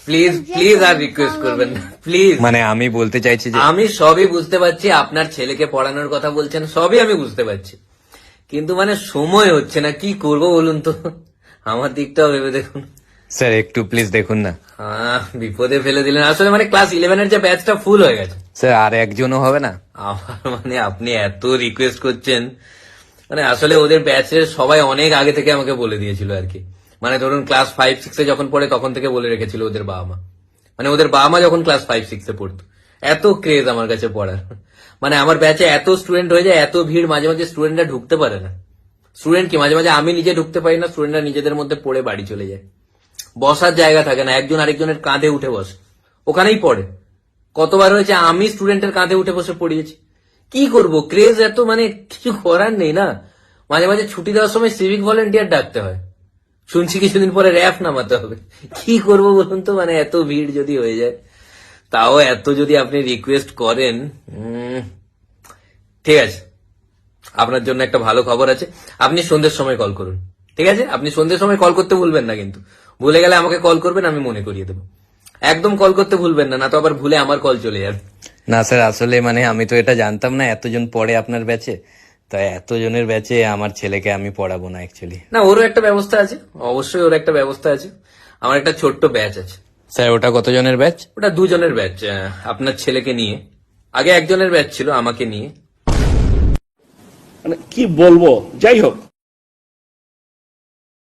Please please R request করবেন না please. মানে আমি বলতে চাইছি যে আমি সবই বুঝতে পারছি, আপনার ছেলেকে পড়ানোর কথা বলছেন, সবই আমি বুঝতে পারছি, কিন্তু মানে সময় হচ্ছে না, কি করব বলুন তো, আমার দিকটাও ভেবে দেখুন। স্যার একটু প্লিজ দেখুন না। বিপদে ফেলে দিলেন, আসলে মানে ক্লাস 11-এর যে ব্যাচটা ফুল হয়ে গেছে। স্যার আর একজনও হবে না? আমার মানে আপনি এত রিকোয়েস্ট করছেন, মানে আসলে ওদের ব্যাচের সবাই অনেক আগে থেকে আমাকে বলে দিয়েছিল আর কি, মানে ধরুন ক্লাস 5-6-এ যখন পড়ে তখন থেকে বলে রেখেছিল ওদের বাবা মা, মানে ওদের বাবা মা যখন ক্লাস 5-6-এ পড়তো। এত ক্রেজ আমার কাছে পড়ার, মানে আমার ব্যাচে এত স্টুডেন্ট হয়ে যায়, এত ভিড়, মাঝে মাঝে স্টুডেন্টরা ঢুকতে পারে না। স্টুডেন্ট কি, মাঝে মাঝে আমি নিজে ঢুকতে পারি না, স্টুডেন্টরা নিজেদের মধ্যে পড়ে বাড়ি চলে যায়, বসার জায়গা থাকে না, একজন আরেকজনের কাঁধে উঠে বসে, ওখানেই পড়ে। কতবার হয়েছে আমি স্টুডেন্টের কাঁধে উঠে বসে পড়িয়েছি। কি করব, ক্রেজ এত, মানে কিছু করার নেই না। মাঝে মাঝে ছুটি দেওয়ার সময় সিভিক ভলেন্টিয়ার ডাকতে হয়, শুনছি কিছুদিন পরে র্যাফ নামাতে হবে। কি করব বলুন তো, মানে এত ভিড় যদি হয়ে যায়, তাও এত যদি আপনি রিকোয়েস্ট করেন, ঠিক আছে, আপনার জন্য একটা ভালো খবর আছে, আপনি সন্ধ্যের সময় কল করুন, ঠিক আছে? আপনি সন্ধ্যের সময় কল করতে ভুলবেন না, কিন্তু ভুলে গেলে আমাকে কল করবেন, আমি মনে করিয়ে দেবো। একদম কল করতে ভুলবেন না, না তো আবার ভুলে আমার কল চলে যাবে। না স্যার, আসলে মানে আমি তো এটা জানতাম না এতজন পড়ে আপনার ব্যাচে, তাই এতজনের ব্যাচে আমার ছেলেকে আমি পড়াবো না অ্যাকচুয়ালি। না, ওরও একটা ব্যবস্থা আছে, অবশ্যই ওর একটা ব্যবস্থা আছে। আমার একটা ছোট্ট ব্যাচ আছে। স্যার ওটা কতজনের ব্যাচ? ওটা 2 জনের ব্যাচ, আপনার ছেলেকে নিয়ে। আগে 1 জনের ব্যাচ ছিল আমাকে নিয়ে। মানে কি বলবো, যাই হোক